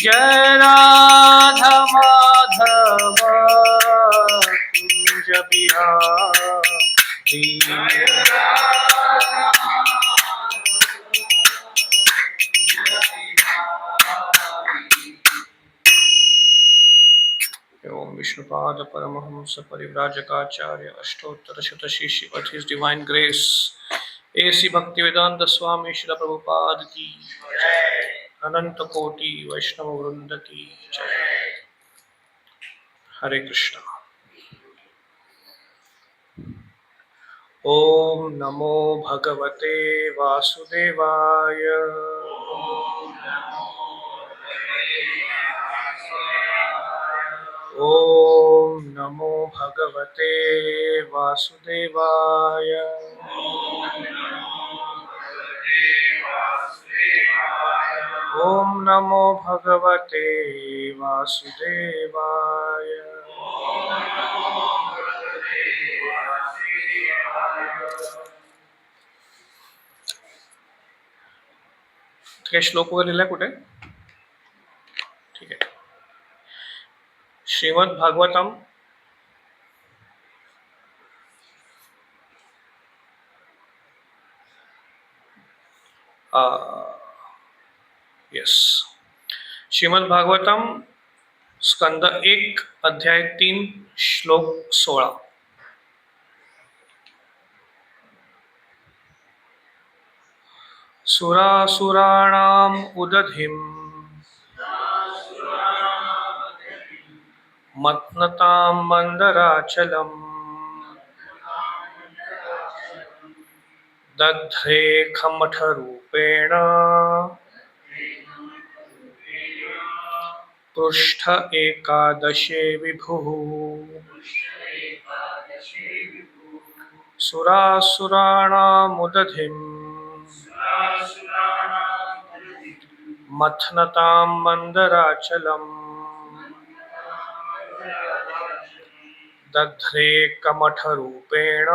Jai Radha Madhav Kunj Bihari. Om Vishnupad Paramhans परिव्राजकाचार्य अष्टोत्तर शतशिष्य of His Divine Grace AC Bhaktivedanta Swami Srila Prabhupada की अनंत कोटि वैष्णव वृंद की जय। हरे कृष्णा। ओम नमो भगवते वासुदेवाय। ओम नमो भगवते वासुदेवाय। ओम नमो भगवते वासुदेवाय। काय श्लोक वगैरे लिहिला कुठे? ठीक आहे। श्रीमद् भागवतम यस, श्रीमद् भागवतम स्कंद 1 अध्याय 3 श्लोक 16। सुरासुराणाम उदधिम मत्नताम मंदराचलम दध्रे खमठ रूपेण पृष्ठ एकादशे विभुः। सुरासुराणामुदधिं मथनतां मंदराचलम् दध्रे कमठरूपेण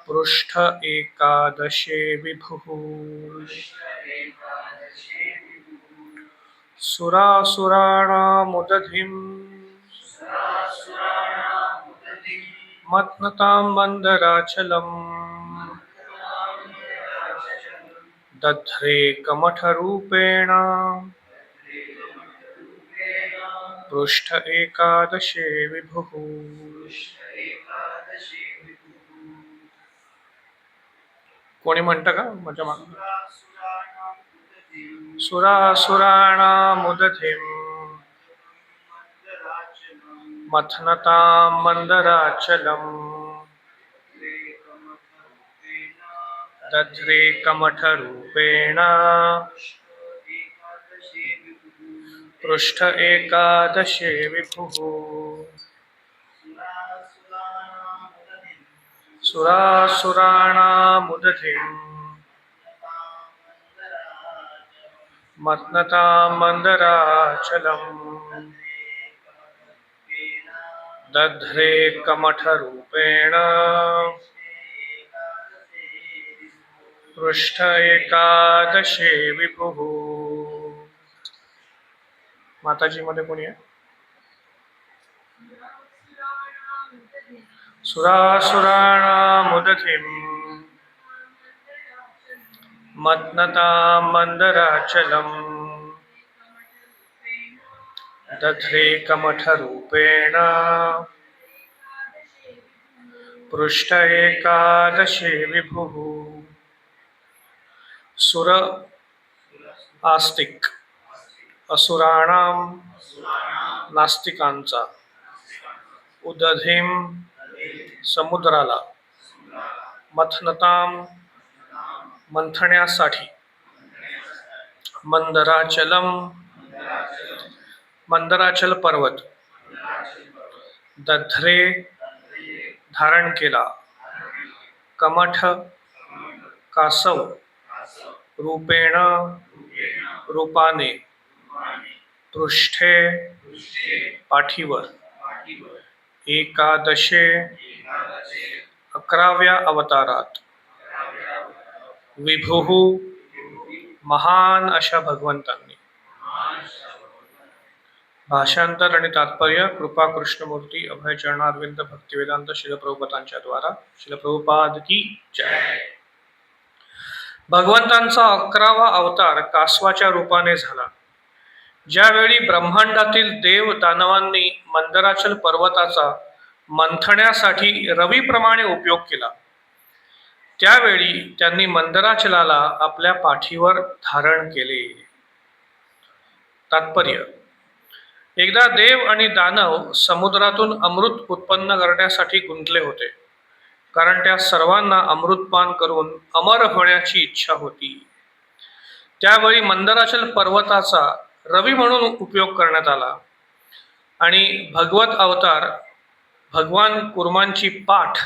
पृष्ठ एकादशे विभुः। सुरासुराणामुदधिं मथनतां मंदराचलम् दध्रे कमठरूपेण पृष्ठ एकादशे विभुः। कोणी म्हणतं का माझ्या मागे? सुरासुराणामुदधिं मथनतां मंदराचलम् दध्रे कमठरूपेण पृष्ठ एकादशे विभुः। सुरासुराणामुदधिं मथनतां मंदराचलम् दध्रे कमठरूपेण पृष्ठ एकादशे विभुः। माताजी मध्ये कोणी आहे? सुरासुराणामुदधिं मथनतां मंदराचलम् दध्रे कमठरूपेण पृष्ठ एकादशे विभुः। सुर आस्तिक, असुराणाम नास्तिकांचा, उदधिम समुद्राला, मथनताम मंथण्यासाठी, मंदराचलम मंदराचल पर्वत, दध्रे धारण केला, कमठ कासव, रूपेण रूपाने, पृष्ठे पाठीवर, एकादशे 11व्या अवतारात, विभुः महान अशा भगवंतांनी. भाषांतर आणि तात्पर्य कृपा कृष्णमूर्ती अभय चरणारविंद भक्तिवेदांत शिल प्रभुपादांच्या द्वारा. शिल प्रभुपाद की जय. भगवंतांचा 11वा अवतार कासवाच्या रूपाने झाला. ज्यावेळी ब्रह्मांडातील देव दानवांनी मंदराचल पर्वताचा मंथण्यासाठी रवीप्रमाणे उपयोग केला, त्यावेळी त्यांनी मंदराचलाला आपल्या पाठीवर धारण केले. तात्पर्य: एकदा देव आणि दानव समुद्रातून अमृत उत्पन्न करण्यासाठी गुंतले होते, कारण त्या सर्वांना अमृतपान करून अमर होण्याची इच्छा होती. त्यावेळी मंदराचल पर्वताचा रवी म्हणून उपयोग करण्यात आला आणि भगवत अवतार भगवान कुर्मांची पाठ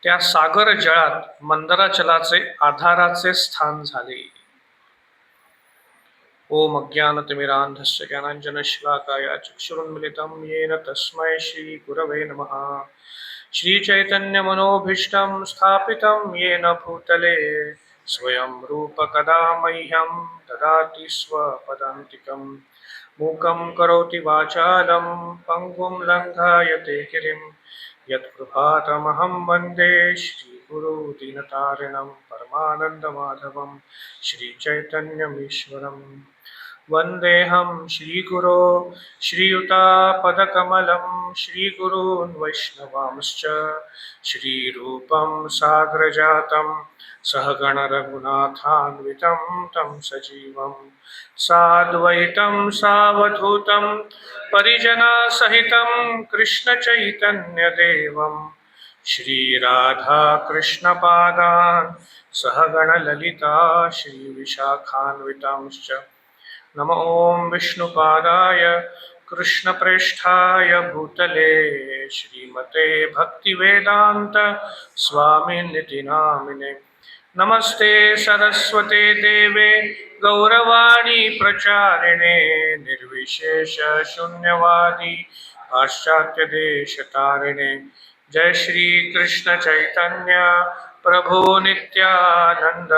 त्या सागर जळात मंदराचलाचे आधाराचे स्थान झाले. ओम अज्ञानतिमिरान्धस्य ज्ञानाञ्जनशलाकाय चक्षुरुन्मिलितं येन तस्मै श्री गुरवे नमः. श्रीचैतन्यमनोभीष्टं स्थापितं येन भूतले स्वयं रूप कदा मह्यं ददाति स्वपदान्तिकं. मूकं करोति वाचालं पङ्गुं लङ्घयते गिरिं यत्कृपातमहं वन्दे श्रीगुरो दीनतारिणं परमानन्दमाधवं श्रीचैतन्यमीश्वरम्. वन्देऽहं श्रीगुरो श्रीयुतापदकमलं श्रीगुरून् वैष्णवांश्च. श्रीरूपं साग्रजातं सहगण रघुनाथान्वितं तं सजीवं साद्वैतं सावधूतं परिजनसहितं कृष्णचैतन्यदेवं श्रीराधा कृष्णपादान् सहगण ललिता श्रीविशाखान्वितांश्च. नमो ओं विष्णुपादाय कृष्णप्रेष्ठाय भूतले श्रीमते भक्तिवेदांत स्वामिनिति नामिने. नमस्ते सरस्वते देवे गौरवाणी प्रचारिणे निर्विशेष शून्यवादी पाश्चात्य देश तारिणे. जय श्री कृष्ण चैतन्य प्रभु नित्यानंद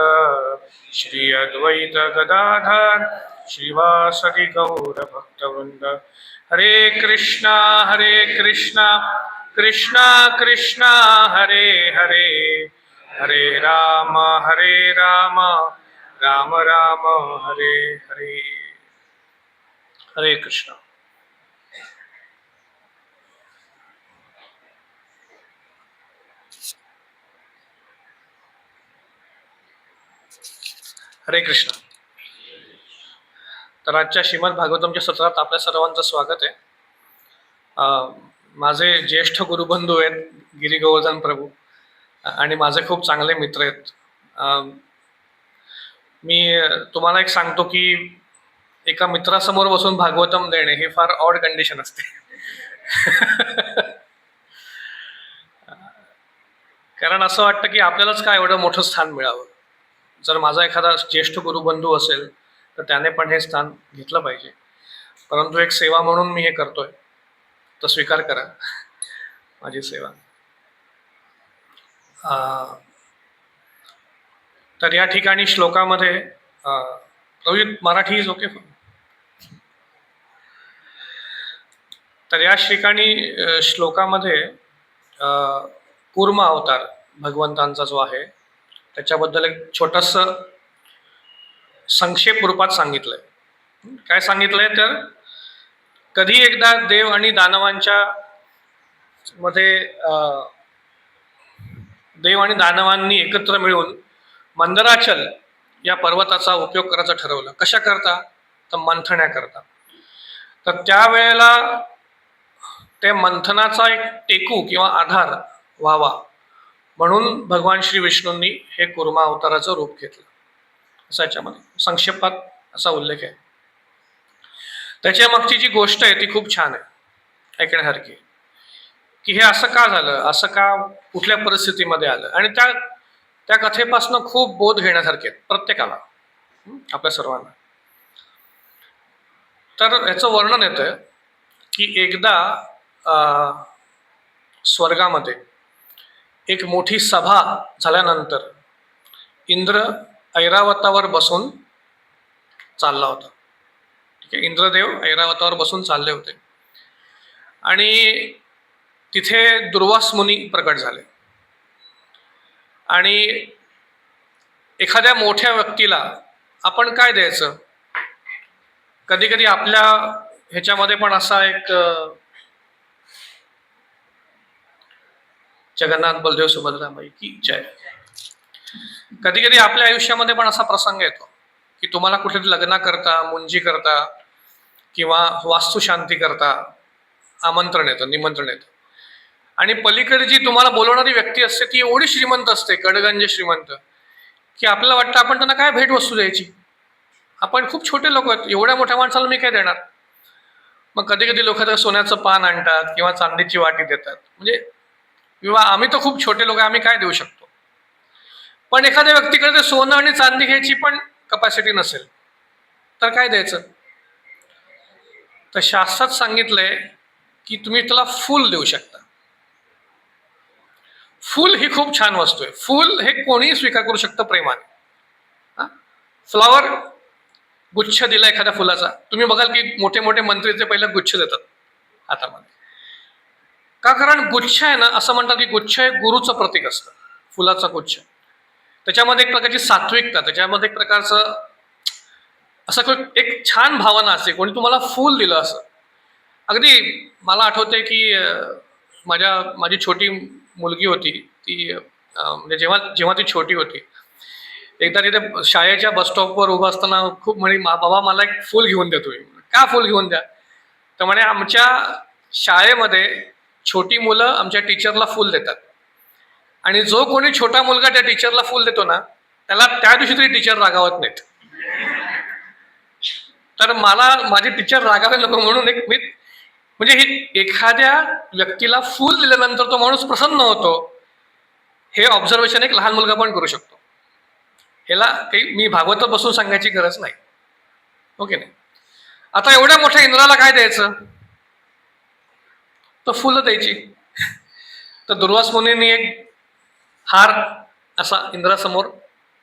श्री अद्वैत गदाधर श्रीवासदि गौर भक्तवृंद. हरे कृष्णा कृष्णा कृष्णा हरे हरे हरे राम राम राम हरे हरे. हरे कृष्णा. हरे कृष्णा. तर आजच्या श्रीमद भागवतमच्या सत्रात आपल्या सर्वांचं स्वागत आहे. माझे ज्येष्ठ गुरुबंधू आहेत गिरी गोवर्धन प्रभू आणि माझे खूप चांगले मित्र आहेत. मी तुम्हाला एक सांगतो की एका मित्रासमोर बसून भागवतम देणे ही फार ऑड कंडिशन असते. कारण असं वाटतं की आपल्यालाच काय एवढं मोठं स्थान मिळावं. जर माझा एखादा ज्येष्ठ गुरुबंधू असेल तर त्याने पण हे स्थान घेतलं पाहिजे. परंतु एक सेवा म्हणून मी हे करतोय, तर स्वीकार करा माझी सेवा. तर या ठिकाणी श्लोकामध्ये मराठी इज ओके. तर या ठिकाणी श्लोकामध्ये कूर्म अवतार भगवंतांचा जो आहे त्याच्याबद्दल एक छोटस संक्षेप रूपात सांगितलंय. काय सांगितलंय तर कधी एकदा देव आणि दानवांच्या मध्ये देव आणि दानवांनी एकत्र मिळून मंदराचल या पर्वताचा उपयोग करायचं ठरवलं. कशा करता तर मंथण्याकरता. तर त्यावेळेला ते मंथनाचा एक टेकू किंवा आधार व्हावा म्हणून भगवान श्री विष्णूंनी हे कूर्मा अवताराचं रूप घेतलं, असं याच्यामध्ये संक्षेपात असा उल्लेख आहे. त्याच्या मागची जी गोष्ट आहे ती खूप छान आहे, ऐकण्यासारखी, की हे असं का झालं, असं का कुठल्या परिस्थितीमध्ये आलं. आणि त्या कथेपासून खूप बोध घेण्यासारखे आहेत प्रत्येकाला, आपल्या सर्वांना. तर याचं वर्णन येतं की एकदा स्वर्गामध्ये एक मोठी सभा झाल्यानंतर इंद्र ऐरावतावर बसून चालला होता. ठीक आहे, इंद्रदेव ऐरावतावर बसून चालले होते आणि तिथे दुर्वास मुनी प्रकट झाले. आणि एखाद्या मोठ्या व्यक्तीला आपण काय द्यायचं? कधी कधी आपल्या ह्याच्यामध्ये पण असा एक जगन्नाथ बलदेव सुभद्राबाई की जय, कधी कधी आपल्या आयुष्यामध्ये पण असा प्रसंग येतो की तुम्हाला कुठे लग्न करता, मुंजी करता किंवा वास्तुशांती करता आमंत्रण येतं, निमंत्रण येतं, आणि पलीकडे जी तुम्हाला बोलवणारी व्यक्ती असते ती एवढी श्रीमंत असते, कडगंज श्रीमंत, की आपल्याला वाटतं आपण त्यांना काय भेट वस्तू द्यायची. आपण खूप छोटे लोक आहेत, एवढ्या मोठ्या माणसाला मी काय देणार. मग कधी कधी लोक सोन्याचं पान आणतात किंवा चांदीची वाटी देतात, म्हणजे किंवा आम्ही तर खूप छोटे लोक, आम्ही काय देऊ शकतो. पण एखाद्या व्यक्तीकडे ते सोनं आणि चांदी घ्यायची पण कपॅसिटी नसेल तर काय द्यायचं. तर शास्त्रात सांगितलंय की तुम्ही त्याला फूल देऊ शकता. फूल ही खूप छान वस्तू आहे. फूल हे कोणीही स्वीकार करू शकतं प्रेमाने. फ्लॉवर, गुच्छ दिला एखाद्या फुलाचा, तुम्ही बघाल की मोठे मोठे मंत्री ते पहिला गुच्छ देतात हातामध्ये. का? कारण गुच्छ आहे ना, असं म्हणतात की गुच्छ हे गुरुचं प्रतीक असतं. फुलाचा गुच्छ, त्याच्यामध्ये एक प्रकारची सात्विकता, त्याच्यामध्ये एक प्रकारचं असं एक छान भावना असते. कोणी तुम्हाला फूल दिलं असं. अगदी मला आठवते की माझी छोटी मुलगी होती ती, म्हणजे जेव्हा जेव्हा ती छोटी होती, एकदा तिथे शाळेच्या बस स्टॉपवर उभं असताना खूप म्हणे, बाबा मला एक फूल घेऊन द्या तुम्ही. का फूल घेऊन द्या? तर म्हणे आमच्या शाळेमध्ये छोटी मुलं आमच्या टीचरला फूल देतात, आणि जो कोणी छोटा मुलगा त्या टीचरला फूल देतो ना, त्याला त्या दिवशी तरी टीचर रागावत नाहीत. तर मला माझे टीचर रागावे नको म्हणून एक मी, म्हणजे हे एखाद्या व्यक्तीला फूल दिल्यानंतर तो माणूस प्रसन्न होतो, हे ऑब्झर्वेशन एक लहान मुलगा पण करू शकतो. ह्याला काही मी भागवत बसून सांगायची गरज नाही. ओके नाही. आता एवढ्या मोठ्या इंद्राला काय द्यायचं? तर फुलं द्यायची. तर दुर्वास मुनींनी एक हार असा इंद्रासमोर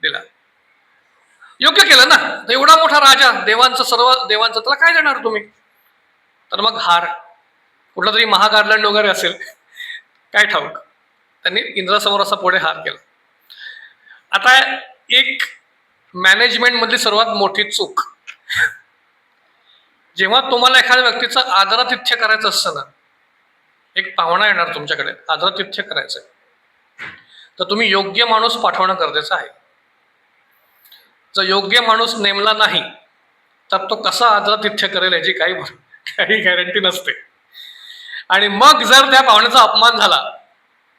दिला. योग्य केलं ना. तर एवढा मोठा राजा, देवांचं, सर्व देवांचं, त्याला काय देणार तुम्ही? तर मग हार, कुठला तरी महागार्लंड वगैरे असेल, काय ठाऊक. त्यांनी इंद्रासमोर असा पुढे हार केला. आता एक मॅनेजमेंट मधली सर्वात मोठी चूक, जेव्हा तुम्हाला एखाद्या व्यक्तीचं आदरातिथ्य करायचं असतं ना, एक पाहुणा येणार तुमच्याकडे, आदरातिथ्य करायचं, तर तुम्ही योग्य माणूस पाठवणं गरजेचं आहे. जर योग्य माणूस नेमला नाही तर तो कसा आदरातिथ्य करेल याची काही गॅरंटी नसते. आणि मग जर त्या पाहुण्याचा अपमान झाला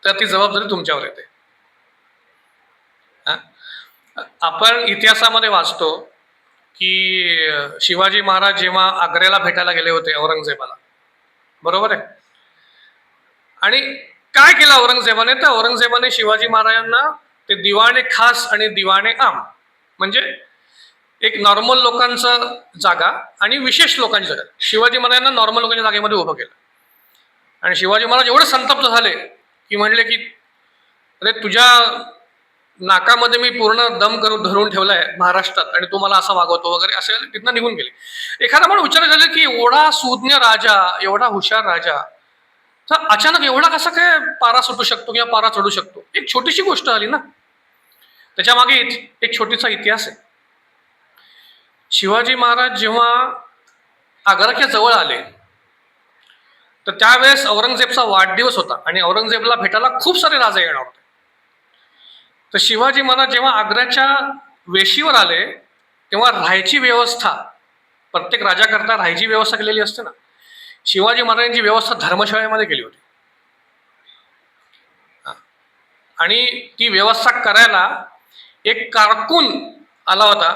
तर ती जबाबदारी तुमच्यावर येते. आपण इतिहासामध्ये वाचतो की शिवाजी महाराज जेव्हा आग्र्याला भेटायला गेले होते औरंगजेबाला, बरोबर आहे, आणि काय केलं औरंगजेबाने? तर औरंगजेबाने शिवाजी महाराजांना ते दिवाणे खास आणि दिवाणे आम, म्हणजे एक नॉर्मल लोकांचं जागा आणि विशेष लोकांची जागा, शिवाजी महाराजांना नॉर्मल लोकांच्या जागेमध्ये उभं केलं. आणि शिवाजी महाराज एवढे संतप्त झाले की म्हणले की अरे, तुझ्या नाकामध्ये मी पूर्ण दम धरून ठेवलाय महाराष्ट्रात आणि तू मला असा वागवतो वगैरे, असे तिथनं निघून गेले. एखादा पण विचार झाले की एवढा सुज्ञ राजा, एवढा हुशार राजा, तर अचानक एवढा कसा काय पारा सुटू शकतो किंवा पारा चढू शकतो? एक छोटीशी गोष्ट आली ना. त्याच्या मागे एक छोटीसा इतिहास आहे. शिवाजी महाराज जेव्हा आग्राच्या जवळ आले तर त्यावेळेस औरंगजेबचा वाढदिवस होता आणि औरंगजेबला भेटायला खूप सारे राजे येणार होते. तर शिवाजी महाराज जेव्हा आग्र्याच्या वेशीवर आले तेव्हा राहायची व्यवस्था, प्रत्येक राजाकरता राहायची व्यवस्था केलेली असते ना, शिवाजी महाराजांची व्यवस्था धर्मशाळेमध्ये केली होती. आणि ती व्यवस्था करायला एक कारकून आला होता,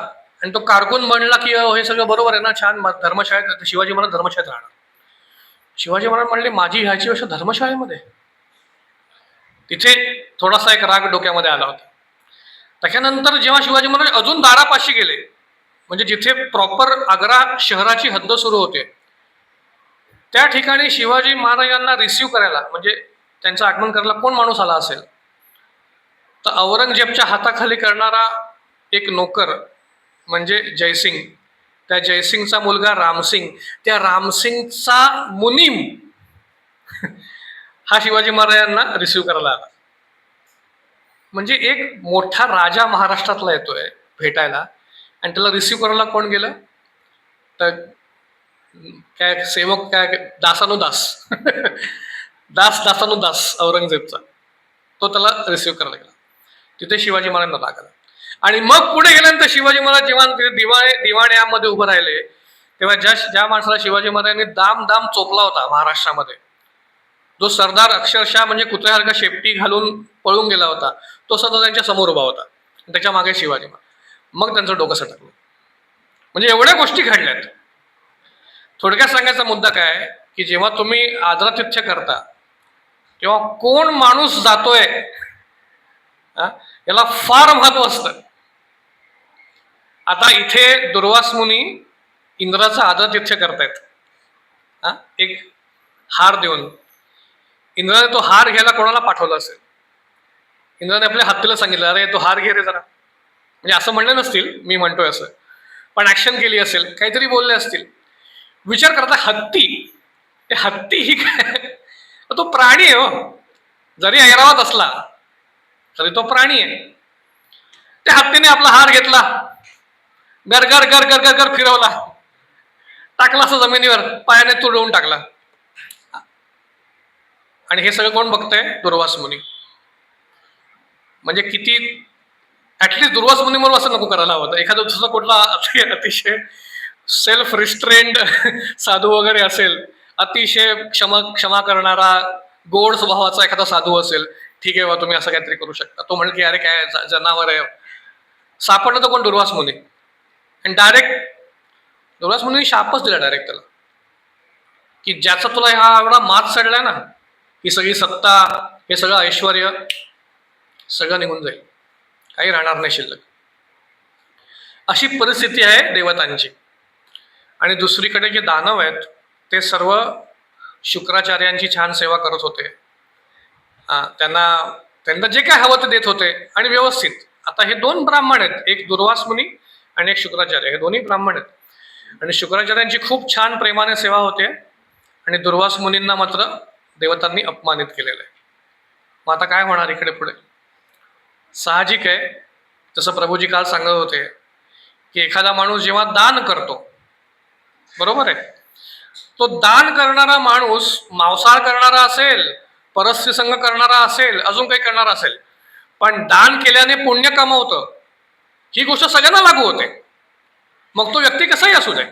आणि तो कारकून म्हणला की हे सगळं बरोबर आहे ना, छान, धर्मशाळेत, शिवाजी महाराज धर्मशाळेत राहणार. शिवाजी महाराज म्हणले माझी ह्याची व्यवस्था धर्मशाळेमध्ये. तिथे थोडासा एक राग डोक्यामध्ये आला होता. त्याच्यानंतर जेव्हा शिवाजी महाराज अजून दारापाशी गेले, म्हणजे जिथे प्रॉपर आग्रा शहराची हद्द सुरू होते, त्या ठिकाणी शिवाजी महाराजांना रिसिव्ह करायला, म्हणजे त्यांचं आगमन करायला कोण माणूस आला असेल तर औरंगजेबच्या हाताखाली करणारा एक नोकर म्हणजे जयसिंग, त्या जयसिंगचा मुलगा रामसिंग, त्या रामसिंगचा मुनीम हा शिवाजी महाराजांना रिसिव्ह करायला आला. म्हणजे एक मोठा राजा महाराष्ट्रातला येतोय भेटायला आणि त्याला रिसिव्ह करायला कोण गेलं तर काय सेवक, काय दासानुदास दासानुदास औरंगजेबचा, तो त्याला रिसिव्ह करायला गेला. तिथे शिवाजी महाराजांना लागला. आणि मग पुढे गेल्यानंतर शिवाजी महाराज जेव्हा दिवाण्यामध्ये उभं राहिले तेव्हा ज्या माणसाला शिवाजी महाराजांनी दाम दाम चोपला होता महाराष्ट्रामध्ये, जो सरदार अक्षरशः म्हणजे कुत्र्यासारखा शेपटी घालून पळून गेला होता, तो सध्या त्यांच्या समोर उभा होता, त्याच्या मागे शिवाजी महाराज. मग त्यांचं डोकं सटकलं. म्हणजे एवढ्या गोष्टी घडल्यात. थोडक्यात सांगायचा मुद्दा काय की जेव्हा तुम्ही आदरातिथ्य करता तेव्हा कोण माणूस जातोय याला फार महत्व असतं. आता इथे दुर्वास मुनी इंद्राचं आदरातिथ्य करतायत, एक हार देऊन. इंद्राने तो हार घ्यायला कोणाला पाठवला असेल? इंद्राने आपल्या हत्तीला सांगितलं, अरे तो हार घे रे जरा. म्हणजे असं म्हणलं नसतील, मी म्हणतोय असं, पण ऍक्शन केली असेल, काहीतरी बोलले असतील. विचार करता हत्ती, ते हत्ती ही काय, तो प्राणी आहे हो. जरी ऐरावत असला तरी तो प्राणी आहे. त्या हत्तीने आपला हार घेतला, गर गर गर गर गर गर फिरवला, टाकला असं जमिनीवर, पायाने तुडवून टाकला. आणि हे सगळं कोण बघतंय? दुर्वास मुनी. म्हणजे किती, ऍटलिस्ट दुर्वास मुनी म्हणून असं नको करायला हवं. एखादं दुसरा कुठला अतिशय सेल्फ रिस्ट्रेंड साधू वगैरे असेल, अतिशय क्षमा करणारा गोड स्वभावाचा एखादा साधू असेल, ठीक आहे बा तुम्ही असं काहीतरी करू शकता. तो म्हणेल की अरे काय जनावर आहे. सापडलं तर कोण? दुर्वास मुनी. आणि डायरेक्ट दुर्वास मुनी शापच दिला डायरेक्ट त्याला, की ज्याचा तुला हा एवढा मात चढलाय ना, ही सगळी सत्ता, हे सगळं ऐश्वर सगळं निघून जाईल, काही राहणार नाही शिल्लक. अशी परिस्थिती आहे देवतांची. आणि दुसरीकडे जे दानव आहेत ते सर्व शुक्राचार्यांची छान सेवा करत होते. त्यांना जे काय हवं ते देत होते आणि व्यवस्थित. आता हे दोन ब्राह्मण आहेत, एक दुर्वास मुनी आणि एक शुक्राचार्य, हे दोन्ही ब्राह्मण आहेत. आणि शुक्राचार्यांची खूप छान प्रेमाने सेवा होते आणि दुर्वास मुनींना मात्र देवतांनी अपमानित केलेलं आहे. मग आता काय होणार इकडे पुढे? साहजिक आहे, जसं प्रभूजी काल सांगत होते की एखादा माणूस जेव्हा दान करतो, बरोबर आहे, तो दान करणारा माणूस मांसाहार करणारा असेल, परस्त्री संग करणारा असेल, अजून काही करणारा असेल, पण दान केल्याने पुण्य कमावतं ही गोष्ट सगळ्यांना लागू होते, मग तो व्यक्ती कसाही असू दे.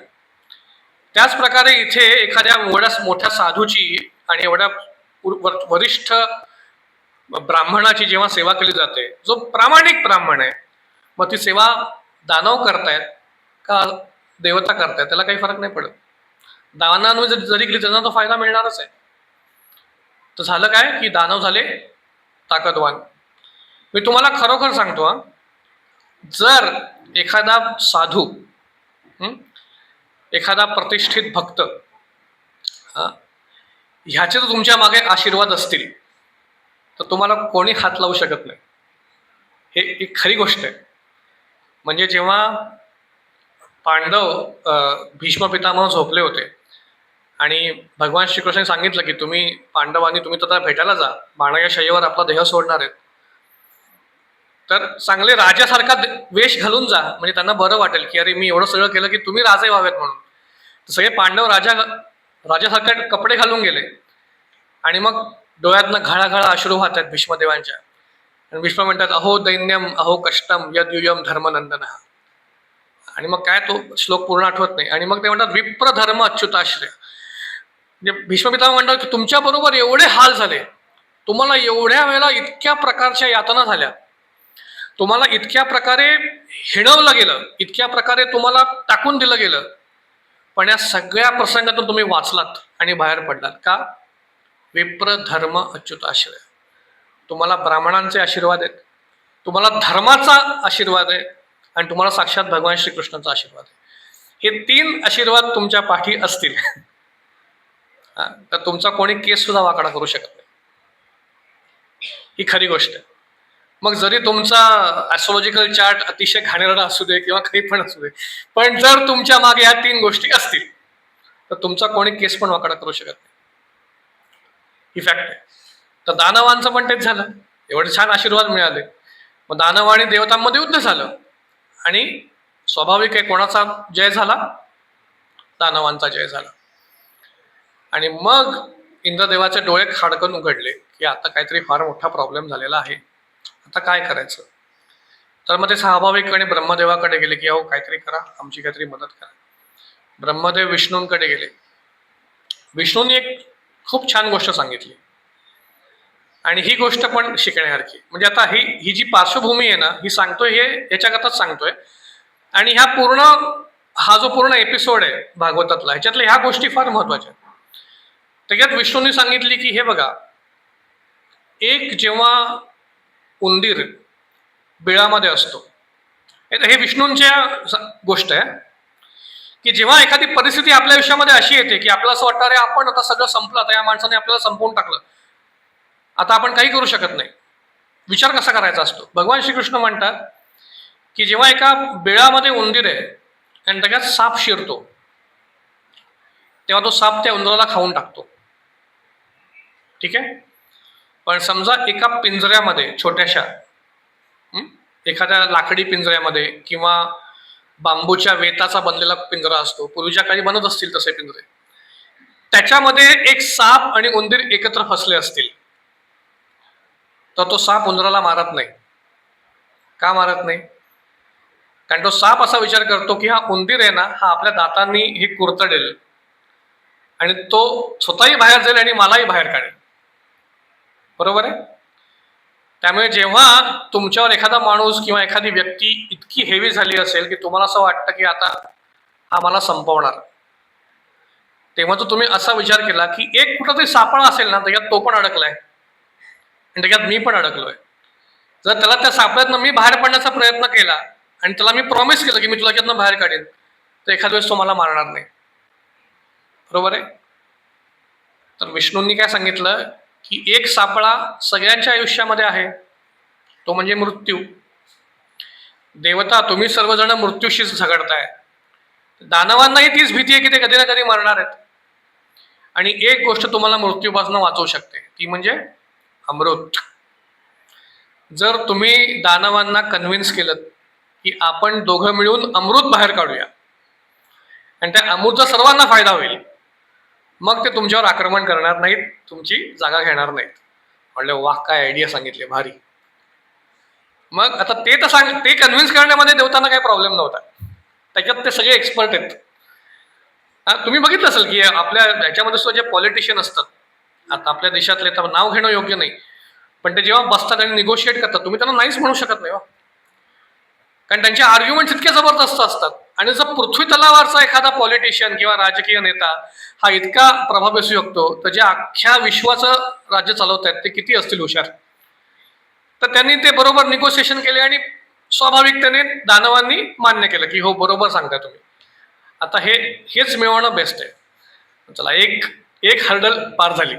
त्याच प्रकारे इथे एखाद्या एवढ्या मोठ्या साधूची आणि एवढ्या वरिष्ठ ब्राह्मणाची जेव्हा सेवा केली जाते, जो प्रामाणिक ब्राह्मण आहे, मग ती सेवा दानव करतायत का देवता करतायत त्याला काही फरक नाही पडत. दानानं जरी केली त्यांना तो फायदा मिळणारच आहे. तर झालं काय की दानव झाले ताकदवान. मी तुम्हाला खरोखर सांगतो, जर एखादा साधू, एखादा प्रतिष्ठित भक्त ह्याचे जर तुमच्या मागे आशीर्वाद असतील तर तुम्हाला कोणी हात लावू शकत नाही. हे एक खरी गोष्ट आहे. म्हणजे जेव्हा पांडव भीष्म पितामह झोपले होते आणि भगवान श्रीकृष्णाने सांगितलं की तुम्ही पांडवांनी तुम्ही तर भेटायला जा, बाणाच्या शय्येवर आपला देह सोडणार आहेत, तर चांगले राजासारखा वेश घालून जा, म्हणजे त्यांना बरं वाटेल की अरे मी एवढं सगळं केलं की तुम्ही राजे व्हावेत म्हणून. सगळे पांडव राजासारखे कपडे घालून गेले आणि मग डोळ्यातनं घळाघळा अश्रू वाहत आहेत भीष्मदेवांच्या. आणि भीष्म म्हणतात अहो दैन्यम अहो कष्टम यद युयम धर्मनंदन. आणि मग काय तो श्लोक पूर्ण आठवत नाही. आणि मग ते म्हणतात विप्र धर्म अच्युताश्रय. म्हणजे भीष्म पितामह म्हणतात की तुमच्या बरोबर एवढे हाल झाले, तुम्हाला एवढ्या वेळेला इतक्या प्रकारच्या यातना झाल्या, तुम्हाला इतक्या प्रकारे हिणवलं गेलं, इतक्या प्रकारे तुम्हाला टाकून दिलं गेलं, पण या सगळ्या प्रसंगातून तुम्ही वाचलात आणि बाहेर पडलात का? विप्र धर्म अच्युताश्रय. तुम्हाला ब्राह्मणांचे आशीर्वाद आहेत, तुम्हाला धर्माचा आशीर्वाद आहे आणि तुम्हाला साक्षात भगवान श्रीकृष्णाचा आशीर्वाद आहे. हे तीन आशीर्वाद तुमच्या पाठी असतील तर तुमचा कोणी केस सुद्धा वाकडा करू शकत नाही. ही खरी गोष्ट आहे. मग जरी तुमचा ऍस्ट्रॉलॉजिकल चार्ट अतिशय घाणेरडा असू दे किंवा काही पण असू दे, पण जर तुमच्या मागे या 3 गोष्टी असतील तर तुमचा कोणी केस पण वाकडा करू शकत नाही. ही फॅक्ट आहे. तर दानवांचं पण तेच झालं, एवढे छान आशीर्वाद मिळाले, मग दानव आणि देवतांमध्ये युद्ध झालं आणि स्वाभाविक आहे कोणाचा जय झाला? दानवांचा जय झाला. आणि मग इंद्रदेवाचे डोळे खाडकन उघडले की आता काहीतरी फार मोठा प्रॉब्लेम झालेला आहे, आता काय करायचं? तर मग ते स्वाभाविकपणे ब्रह्मदेवाकडे गेले की अहो काहीतरी करा, आमची काहीतरी मदत करा. ब्रह्मदेव विष्णूंकडे गेले. विष्णूंनी एक खूप छान गोष्ट सांगितली आणि ही गोष्ट पण शिकण्यासारखी. म्हणजे आता ही जी पार्श्वभूमी आहे ना, ही सांगतोय हे याच्याकरताच सांगतोय. आणि हा जो पूर्ण एपिसोड आहे भागवतातला, ह्याच्यातल्या ह्या गोष्टी फार महत्वाच्या. त्याच्यात विष्णूंनी सांगितली की हे बघा, एक जेव्हा उंदीर बिळामध्ये असतो, हे विष्णूंच्या गोष्ट आहे की जेव्हा एखादी परिस्थिती आपल्या आयुष्यामध्ये अशी येते की आपल्याला असं वाटतं अरे आपण आता सगळं संपलं, तर या माणसाने आपल्याला संपवून टाकलं, आता आपण काही करू शकत नाही, विचार कसा करायचा असतो. भगवान श्रीकृष्ण म्हणतात की जेव्हा एका बिळामध्ये उंदीर आहे आणि त्याच्यात साप शिरतो, तेव्हा तो साप त्या उंदराला खाऊन टाकतो. ठीक आहे. पण समजा एका पिंजऱ्यामध्ये छोट्याशा, एखाद्या लाकडी पिंजऱ्यामध्ये किंवा बांबूच्या वेताचा बनलेला पिंजरा असतो, पूर्वीच्या काळी बनत असतील तसे पिंजरे, त्याच्यामध्ये एक साप आणि उंदीर एकत्र फसले असतील, तर तो साप उंदराला मारत नाही. का मारत नाही? कारण तो साप असा विचार करतो की हा उंदीर आहे ना, हा आपल्या दातांनी हे कुरतडेल आणि तो स्वतःही बाहेर जाईल आणि मलाही बाहेर काढेल. बरोबर आहे. त्यामुळे जेव्हा तुमच्यावर एखादा माणूस किंवा एखादी व्यक्ती इतकी हेवी झाली असेल की तुम्हाला असं वाटतं की आता हा मला संपवणार, तेव्हा तो तुम्ही असा विचार केला की एक कुठंतरी सापळा असेल ना, त्याच्यात तो पण अडकलाय आणि त्याच्यात मी पण अडकलोय. जर त्याला त्या सापळ्यातनं मी बाहेर पडण्याचा प्रयत्न केला आणि त्याला मी प्रॉमिस केलं की मी तुला त्यातनं बाहेर काढेन, तर एखाद्या वेळेस तो मला मारणार नाही. बरोबर आहे. तर विष्णूंनी काय सांगितलं की एक सापळा सगळ्यांच्या आयुष्यामध्ये आहे, तो म्हणजे मृत्यू. देवता तुम्ही सर्वजण मृत्यूशी झगडताय, दानवांनाही तीच भीती आहे की ते कधी ना कधी मरणार आहेत. आणि एक गोष्ट तुम्हाला मृत्यूपासून वाचवू शकते, ती म्हणजे अमृत. जर तुम्ही दानवांना कन्व्हिन्स केलं की आपण दोघं मिळून अमृत बाहेर काढूया आणि त्या अमृतचा सर्वांना फायदा होईल, मग ते तुमच्यावर आक्रमण करणार नाहीत, तुमची जागा घेणार नाहीत. म्हणलं वाह, काय आयडिया सांगितली, भारी. मग आता ते कन्व्हिन्स करण्यामध्ये देवतांना काही प्रॉब्लेम नव्हता, त्याच्यात ते सगळे एक्सपर्ट आहेत. तुम्ही बघितलं असेल की आपल्या याच्यामध्ये सुद्धा जे पॉलिटिशियन असतात, आता आपल्या देशातले, तर नाव घेणं योग्य नाही, पण ते जेव्हा बसतात आणि निगोशिएट करतात, तुम्ही त्यांना नाहीच म्हणू शकत नाही, कारण त्यांचे आर्ग्युमेंट्स इतके जबरदस्त असतात. आणि जर पृथ्वी तलावावरचा एखादा पॉलिटिशियन किंवा राजकीय नेता हा इतका प्रभाव असू शकतो, तर जे अख्ख्या विश्वाचं राज्य चालवत आहेत ते किती असतील हुशार. तर त्यांनी ते बरोबर निगोसिएशन केले आणि स्वाभाविकतेने दानवांनी मान्य केलं की हो, बरोबर सांगताय तुम्ही, आता हेच मिळवणं बेस्ट आहे. चला, एक हर्डल पार झाली.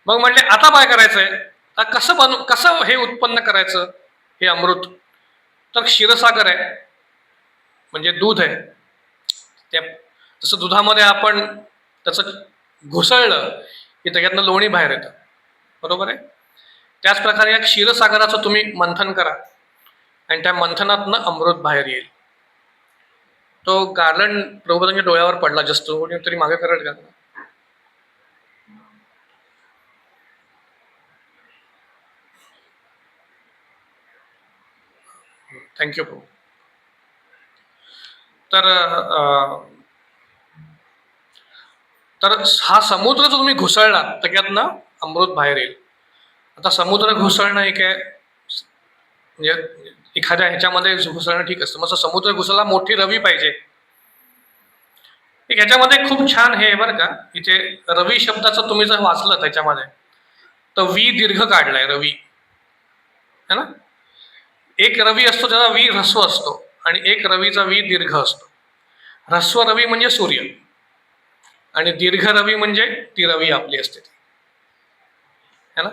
मग म्हणले आता काय करायचंय, कसं हे उत्पन्न करायचं, हे अमृत? तर क्षीरसागर आहे, म्हणजे दूध आहे. त्या जसं दुधामध्ये आपण त्याचं घुसळलं की त्याच्यातनं लोणी बाहेर येतं, बरोबर आहे. त्याच प्रकारे या क्षीरसागराचं तुम्ही मंथन करा आणि त्या मंथनातनं अमृत बाहेर येईल. तो गार्लंड प्रभूतांच्या डोळ्यावर पडला, जस्ट तरी मागे करेल का? थँक्यू प्रभू. तर हा समुद्र जो तुम्ही घुसळला त्याच्यातनं अमृत बाहेर येईल. आता समुद्र घुसळणं हे काय, म्हणजे एखाद्या ह्याच्यामध्ये घुसळणं ठीक असतं, मग समुद्र घुसळला मोठी रवी पाहिजे. ह्याच्यामध्ये खूप छान हे बरं का, इथे रवी शब्दाचं तुम्ही जर वाचलं त्याच्यामध्ये, तर वी दीर्घ काढलाय, रवी है ना. एक रवी असतो त्याचा वी ह्रस्व असतो आणि एक रवीचा वी दीर्घ असतो. ह्रस्व रवी म्हणजे सूर्य आणि दीर्घ रवी म्हणजे ती रवी आपली असते, है ना.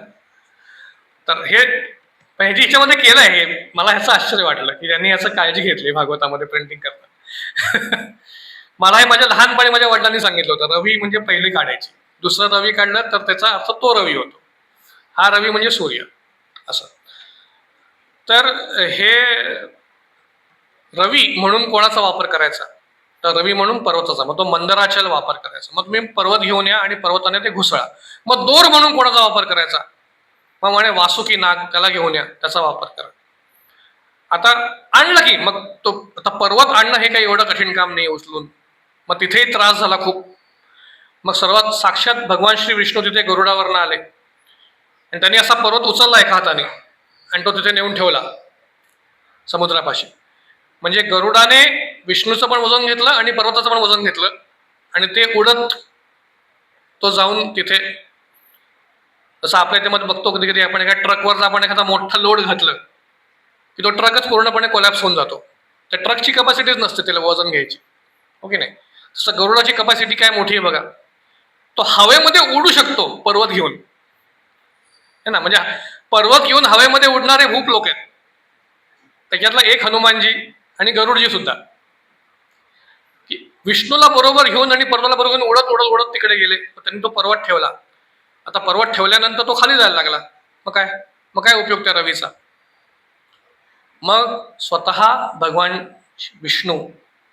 तर हे पण ह्याच्यामध्ये केलंय हे, मला ह्याचं आश्चर्य वाटलं की त्यांनी याचं काळजी घेतली भागवतामध्ये प्रिंटिंग करताना. मला हे माझ्या लहानपणी माझ्या वडिलांनी सांगितलं होतं, रवी म्हणजे पहिली काढायची, दुसरं रवी काढलं तर त्याचा अर्थ तो रवी होतो, हा रवी म्हणजे सूर्य असं. तर हे रवी म्हणून कोणाचा वापर करायचा, तर रवी म्हणून पर्वताचा, मग तो मंदराचल वापर करायचा. मग तुम्ही पर्वत घेऊन या आणि पर्वताने ते घुसळा. मग दोर म्हणून कोणाचा वापर करायचा, मग म्हणे वासुकी नाग, त्याला घेऊन या, त्याचा वापर करा. आता आणलं की मग तो, आता पर्वत आणणं हे काही एवढं कठीण काम नाही उचलून. मग तिथेही त्रास झाला खूप. मग सर्वात साक्षात भगवान श्री विष्णू तिथे गरुडावरनं आले आणि त्यांनी असा पर्वत उचलला एका हाताने आणि तो तिथे नेऊन ठेवला समुद्रापाशी. म्हणजे गरुडाने विष्णूचं पण वजन घेतलं आणि पर्वताचं पण वजन घेतलं आणि ते उडत तो जाऊन तिथे, जसं आपल्या याच्यामध्ये बघतो कधी कधी आपण एका ट्रकवर आपण एखादा मोठा लोड घातलं की तो ट्रकच पूर्णपणे कोलॅप्स होऊन जातो. त्या ट्रकची कपॅसिटीच नसते त्याला वजन घ्यायची, ओके नाही. तसं गरुडाची कपॅसिटी काय मोठी आहे बघा. तो हवेमध्ये उडू शकतो पर्वत घेऊन, है ना. म्हणजे पर्वत घेऊन हवेमध्ये उडणारे खूप लोक आहेत, त्याच्यातला एक हनुमानजी आणि गरुडजी सुद्धा, की विष्णूला बरोबर घेऊन आणि पर्वताला बरोबर घेऊन उडत उडत उडत तिकडे गेले. त्यांनी तो पर्वत ठेवला. आता पर्वत ठेवल्यानंतर तो खाली जायला लागला. मग काय उपयोग त्या रवीचा. मग स्वतः भगवान विष्णू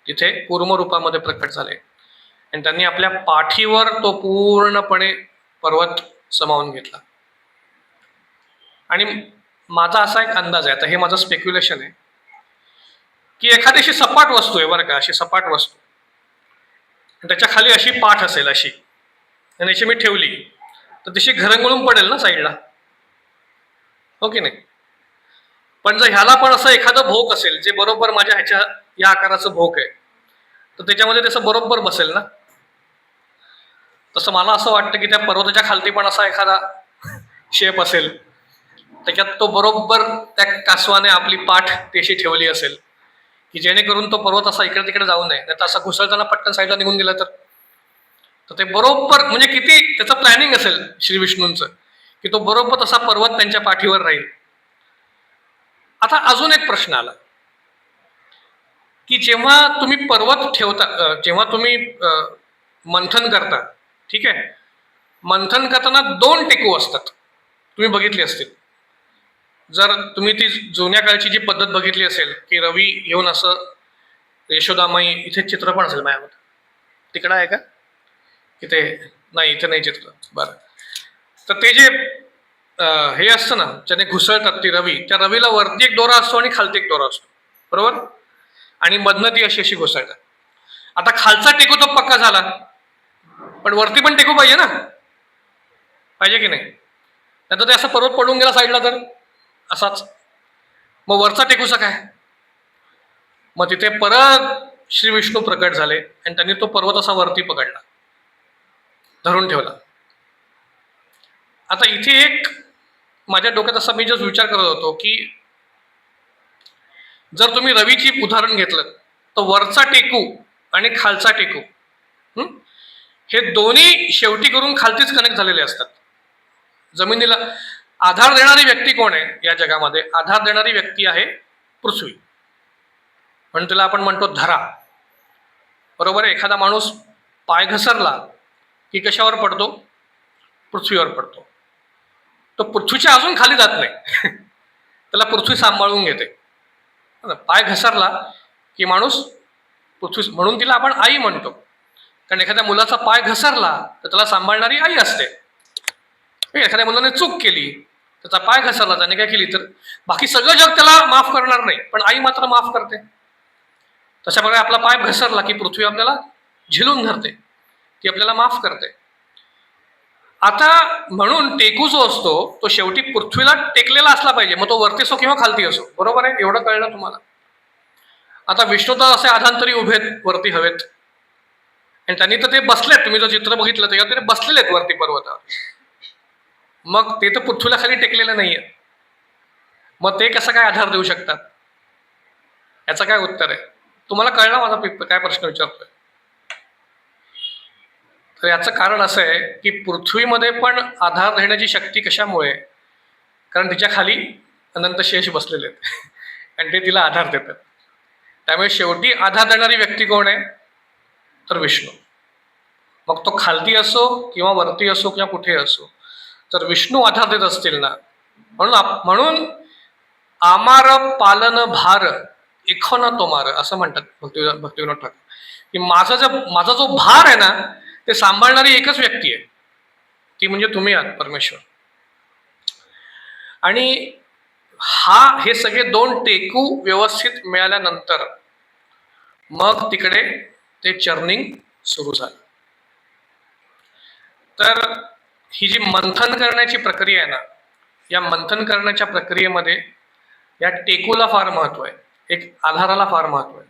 तिथे कूर्म रूपामध्ये प्रकट झाले आणि त्यांनी आपल्या पाठीवर तो पूर्णपणे पर्वत समावून घेतला. आणि माझा असा एक अंदाज आहे, आता हे माझं स्पेक्युलेशन आहे, की एखादी अशी सपाट वस्तू आहे बरं का, अशी सपाट वस्तू, त्याच्या खाली अशी पाठ असेल अशी, आणि अशी मी ठेवली तर तशी घरंगळून पडेल ना साईडला, हो की नाही. पण जर ह्याला पण असं एखादं भोक असेल जे बरोबर माझ्या ह्याच्या या आकाराचं भोक आहे, तर त्याच्यामध्ये त्याचं बरोबर बसेल ना. तसं मला असं वाटतं की त्या पर्वताच्या खालती पण असा एखादा शेप असेल, त्याच्यात तो बरोबर त्या कासवाने आपली पाठ तेशी ठेवली असेल की जेणेकरून तो पर्वत असा इकडे तिकडे जाऊ नये, नाही तर असा घुसळताना पटकन साईडला निघून गेला तर ते बरोबर, म्हणजे किती त्याचं प्लॅनिंग असेल श्री विष्णूंचं, की तो बरोबर तसा पर्वत त्यांच्या पाठीवर राहील. आता अजून एक प्रश्न आला की जेव्हा तुम्ही पर्वत ठेवता, जेव्हा तुम्ही मंथन करता, ठीक आहे, मंथन करताना 2 टेकू असतात, तुम्ही बघितली असतील. जर तुम्ही ती जुन्या काळची जी पद्धत बघितली असेल की रवी घेऊन असं, यशोदामाई, इथे चित्र पण असेल माझ्यामध्ये, तिकडं आहे का इथे, नाही इथे नाही चित्र, बरं. तर ते जे हे असतं ना, ज्याने घुसळतात ती रवी, त्या रवीला वरती एक दोरा असतो आणि खालती एक दोरा असतो, बरोबर, आणि मधनं ती अशी अशी घुसळतात. आता खालचा टेकू तो पक्का झाला, पण वरती पण टेकू पाहिजे ना, पाहिजे की नाही. नाहीतर ते असं पर्वत पडून गेला साईडला तर असाच, मग वरचा टेकूचा काय. मग तिथे परत श्री विष्णू प्रकट झाले आणि त्यांनी तो पर्वत असा वरती पकडला, धरून ठेवला. आता इथे एक माझ्या डोक्यात असा मी जस्ट विचार करत होतो की जर तुम्ही रवीची उदाहरण घेतलं तर वरचा टेकू आणि खालचा टेकू, हे दोन्ही शेवटी करून खालतीच कनेक्ट झालेले असतात. जमिनीला आधार देणारी व्यक्ती कोण आहे या जगामध्ये, आधार देणारी व्यक्ती आहे पृथ्वी, म्हणून तिला आपण म्हणतो धरा, बरोबर आहे. एखादा माणूस पाय घसरला की कशावर पडतो, पृथ्वीवर पडतो. तो पृथ्वीच्या अजून खाली जात नाही त्याला पृथ्वी सांभाळून घेते. पाय घसरला की माणूस पृथ्वी, म्हणून तिला आपण आई म्हणतो, कारण एखाद्या मुलाचा पाय घसरला तर त्याला सांभाळणारी आई असते. एखाद्या मुलाने चूक केली, त्याचा पाय घसरला, त्याने काय केली तर बाकी सगळं जग त्याला माफ करणार नाही, पण आई मात्र माफ करते. तशा प्रकारे आपला पाय घसरला की पृथ्वी आपल्याला झेलून धरते, ती आपल्याला माफ करते. आता म्हणून टेकू जो असतो तो शेवटी पृथ्वीला टेकलेला असला पाहिजे, मग तो वरती असो किंवा खालती असो, बरोबर आहे. एवढं कळलं तुम्हाला. आता विष्णू तर असे आधांतरी उभेत वरती हवेत आणि त्यांनी तर ते बसलेत, तुम्ही जर चित्र बघितलं त्याच्यावर ते बसलेले आहेत वरती पर्वतावर, मग ते तर पृथ्वीला खाली टेकलेलं नाहीये, मग ते कसं काय आधार देऊ शकतात, याचं काय उत्तर आहे. तुम्हाला कळलं माझा काय प्रश्न विचारतोय. तर याचं कारण असं आहे की पृथ्वीमध्ये पण आधार देण्याची शक्ती कशामुळे, कारण तिच्या खाली अनंत शेष बसलेले आहेत आणि ते तिला आधार देतात. त्यामुळे शेवटी आधार देणारी व्यक्ती कोण आहे? तर विष्णू. मग तो खालती असो किंवा वरती असो किंवा कुठे असो, तर विष्णू आधार देत असतील ना, म्हणून आमार पालन भार इखोना तो मार असं म्हणतात भक्तिविनोद ठाकूर, की माझा जो भार आहे ना, ते सांभाळणारी एकच व्यक्ती आहे, ती म्हणजे तुम्ही आहात, परमेश्वर. आणि हे सगळे दोन टेकू व्यवस्थित मिळाल्यानंतर मग तिकडे ते चर्निंग सुरू झालं. तर ही जी मंथन करण्याची प्रक्रिया आहे ना, या मंथन करण्याच्या प्रक्रियेमध्ये या टेकूला फार महत्व आहे, एक आधाराला फार महत्व आहे.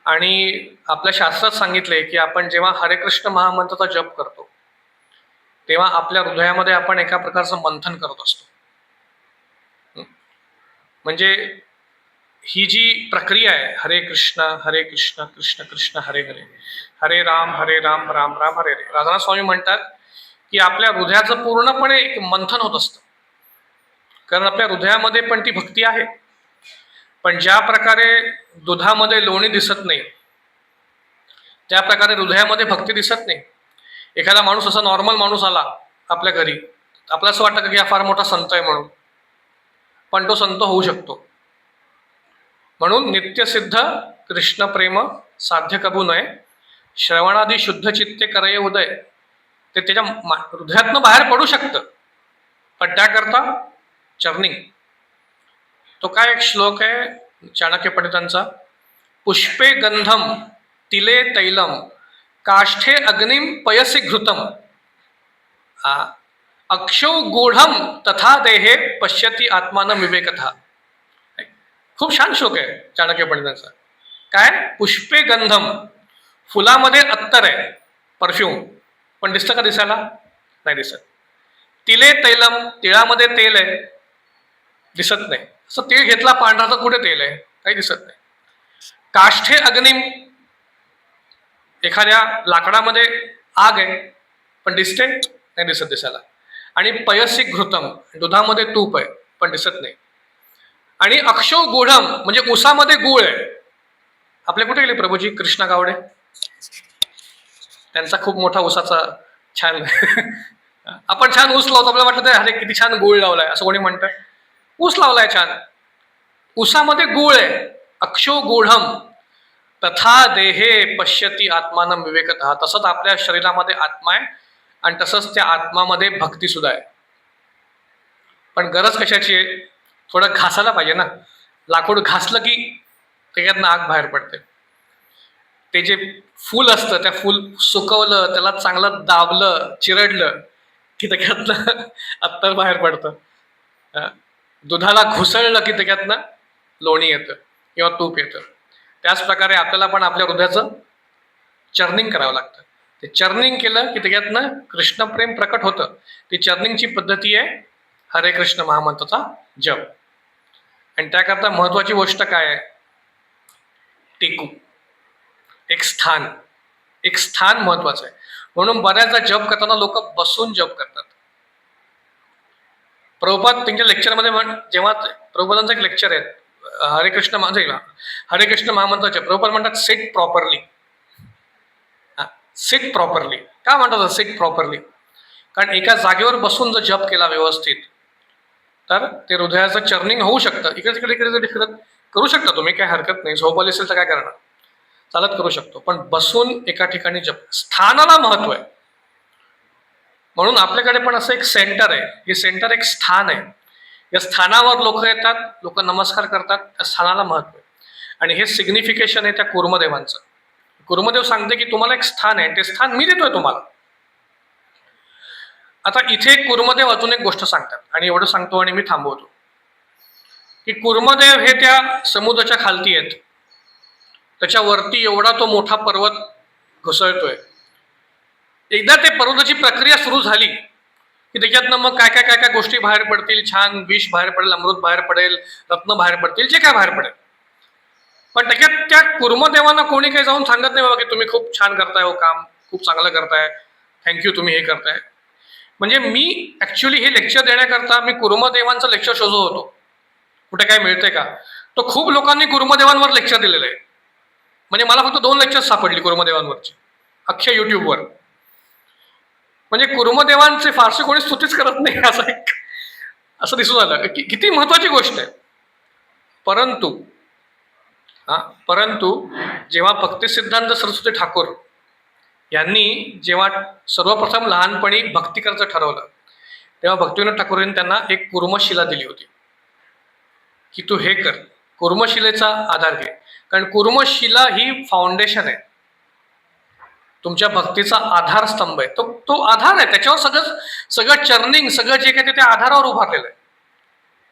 आणि आपल्या शास्त्रात सांगितलंय की आपण जेव्हा हरे कृष्ण महामंत्राचा जप करतो तेव्हा आपल्या हृदयामध्ये आपण एका प्रकारचं मंथन करत असतो. म्हणजे ही जी प्रक्रिया आहे, हरे कृष्ण कृष्ण कृष्ण हरे हरे, हरे राम राम राम हरे हरे, राधानाथ स्वामी म्हणतात की आपल्या हृदयाचं पूर्णपणे एक मंथन होत असतं. कारण आपल्या हृदयामध्ये पण ती भक्ती आहे, पण ज्या प्रकारे दुधामध्ये लोणी दिसत नाही त्या प्रकारे हृदयामध्ये भक्ती दिसत नाही. एखादा माणूस असा नॉर्मल माणूस आला आपल्या घरी, आपल्याला असं वाटतं की हा फार मोठा संत आहे म्हणून, पण तो संत होऊ शकतो. म्हणून नित्यसिद्ध कृष्ण प्रेम साध्य कबू नये, श्रवणादी शुद्ध चित्ते करये उदय, ते त्याच्या हृदयातनं बाहेर पडू शकतं, पण त्याकरता चर्निंग. तो काय एक श्लोक आहे चाणक्य पंडितांचा, पुष्पे गंधम तिले तैलम काष्ठे अग्निम पयसी घृतम अक्षौ गूढम तथा देहे पश्यती आत्मान विवेकथा. खूप छान श्लोक आहे चाणक्य पंडितांचा. काय? पुष्पे गंधम, फुलामध्ये अत्तर आहे, परफ्यूम, पण दिसतं का दिसायला? नाही दिसत. तिले तैलम, तिळामध्ये तेल आहे, दिसत नाही. असं तीळ घेतला पांढरा तर कुठे तेल आहे? काही दिसत नाही. काष्ठे अग्निम, एखाद्या लाकडामध्ये आग आहे पण दिसते नाही दिसत दिसायला. आणि पयसी घृतम, दुधामध्ये तूप आहे पण दिसत नाही. आणि अक्षौ गुढम, म्हणजे ऊसामध्ये गुळ आहे. आपले कुठे गेले प्रभूजी? कृष्णा गावडे, त्यांचा खूप मोठा ऊसाचा छान आपण छान ऊस लावतो, आपल्याला वाटतं अरे किती छान गुळ लावलाय, असं कोणी म्हणतं? ऊस लावलाय छान, ऊसामध्ये गुळ आहे. अक्षो गुढम तथा देहे पश्यती आत्मानं विवेकतः, तसंच आपल्या शरीरामध्ये आत्मा आहे आणि तसंच त्या आत्मामध्ये भक्ती सुद्धा आहे. पण गरज कशाची आहे? थोडं घासायला पाहिजे ना. लाकूड घासलं की त्याच्यातनं आग बाहेर पडते. ते जे फूल असतं, त्या फूल सुकवलं, त्याला चांगलं दाबलं, चिरडलं की त्याच्यातनं अत्तर बाहेर पडतं. दुधाला घुसळलं की त्याच्यातनं लोणी येतं किंवा तूप येतं. त्याच प्रकारे आपल्याला पण आपल्या हृदयाचं चर्निंग करावं लागतं. ते चर्निंग केलं की त्याच्यातनं कृष्णप्रेम प्रकट होतं. ती चर्निंगची पद्धती आहे हरे कृष्ण महामंत्राचा जप. आणि त्याकरता महत्वाची गोष्ट काय आहे? टेकू, एक स्थान महत्वाचं आहे. म्हणून बऱ्याचदा जप करताना लोक बसून जप करतात. प्रभुपाद त्यांच्या लेक्चरमध्ये जेव्हा प्रभुपादांचं एक लेक्चर आहे हरे कृष्ण महामंत्राचे, प्रभुपाद म्हणतात सिट प्रॉपरली. सिट प्रॉपरली का म्हणतात? सिट प्रॉपरली कारण एका जागेवर बसून जर जप केला व्यवस्थित तर ते हृदयाचं चर्निंग होऊ शकतं. इकडे तिकडे फिरत करू शकता तुम्ही, काही हरकत नाही. झोप आली असेल तर काय करणार, चालत करू शकतो, पण बसून एका ठिकाणी जप. स्थानाला महत्व आहे. म्हणून आपल्याकडे पण असं एक सेंटर आहे. हे सेंटर एक स्थान आहे. या स्थानावर लोक येतात, लोक नमस्कार करतात. त्या स्थानाला महत्व आहे. आणि हे सिग्निफिकेशन आहे त्या कुर्मदेवांचं. कुर्मदेव सांगते की तुम्हाला एक स्थान आहे, ते स्थान मी देतोय तुम्हाला. आता इथे कुर्मदेव अजून एक गोष्ट सांगतात आणि एवढं सांगतो आणि मी थांबवतो की कुर्मदेव हे त्या समुद्राच्या खालती आहेत. त्याच्यावरती एवढा तो मोठा पर्वत घुसळतोय. एकदा ते पर्वताची प्रक्रिया सुरू झाली की त्याच्यातनं मग काय काय काय काय गोष्टी बाहेर पडतील. छान विष बाहेर पडेल, अमृत बाहेर पडेल, रत्न बाहेर पडतील, जे काय बाहेर पडेल. पण त्याच्यात त्या कुर्मदेवांना कोणी काही जाऊन सांगत नाही बाबा की तुम्ही खूप छान करताय, हो काम खूप चांगलं करताय, थँक्यू तुम्ही हे करताय. म्हणजे मी ऍक्च्युली हे लेक्चर देण्याकरता मी कुर्मदेवांचं लेक्चर शोधत होतो, कुठे काय मिळतंय का. तो खूप लोकांनी कुर्मदेवांवर लेक्चर दिलेलं आहे. म्हणजे मला फक्त 2 लेक्चर सापडली कुर्मदेवांवरची अख्ख्या युट्यूबवर. म्हणजे कुर्मदेवांचे फारसे कोणी स्तुतीच करत नाही असं दिसून आलं. किती महत्वाची गोष्ट आहे. परंतु जेव्हा भक्तिसिद्धांत सरस्वती ठाकूर यांनी जेव्हा सर्वप्रथम लहानपणी भक्ती करायचं ठरवलं, तेव्हा भक्तिविनोद ठाकूरांनी त्यांना एक कुर्मशिला दिली होती की तू हे कर, कुर्मशिलेचा आधार घे. कारण कुर्मशिला ही फाउंडेशन आहे, तुमच्या भक्तीचा आधारस्तंभ आहे. तो आधार आहे, त्याच्यावर सगळं चर्निंग, सगळं जे काही ते त्या आधारावर उभारलेलं आहे.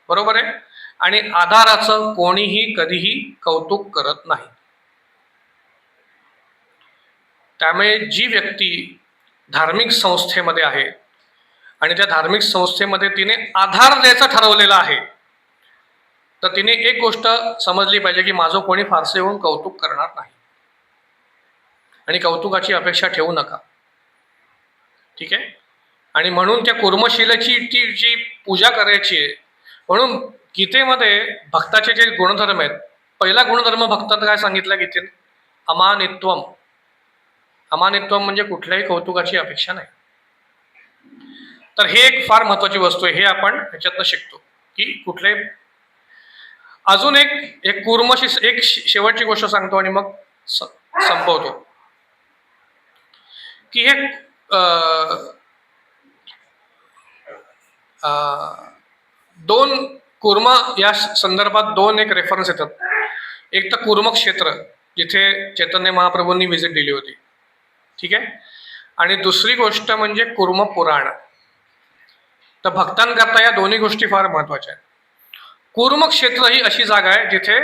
बरोबर आहे. आणि आधाराचं कोणीही कधीही कौतुक करत नाही. त्यामुळे जी व्यक्ती धार्मिक संस्थेमध्ये आहे आणि त्या धार्मिक संस्थेमध्ये तिने आधार द्यायचा ठरवलेला आहे, तर तिने एक गोष्ट समजली पाहिजे की माझं कोणी फारसे येऊन कौतुक करणार नाही आणि कौतुकाची अपेक्षा ठेवू नका. ठीक आहे. आणि म्हणून त्या कुर्मशिलेची ती जी पूजा करायची आहे, म्हणून गीतेमध्ये भक्ताचे जे गुणधर्म आहेत, पहिला गुणधर्म भक्तात काय सांगितलं गीतेत? अमानित्वम. अमानित्वम म्हणजे कुठल्याही कौतुकाची अपेक्षा नाही. तर हे एक फार महत्वाची वस्तू आहे. हे आपण ह्याच्यातनं शिकतो की कुठल्याही. अजून एक कुर्मशी एक शेवटची गोष्ट सांगतो आणि मग संपवतो की हे 2 कुर्म या संदर्भात 2 एक रेफरन्स येतात. एक तर कुर्म क्षेत्र, जिथे चैतन्य महाप्रभूंनी व्हिजिट दिली होती. ठीक आहे. आणि दुसरी गोष्ट म्हणजे कुर्म पुराण. तर भक्तांकरता या दोन्ही गोष्टी फार महत्वाच्या आहेत. कुर्म क्षेत्र ही अशी जागा आहे जिथे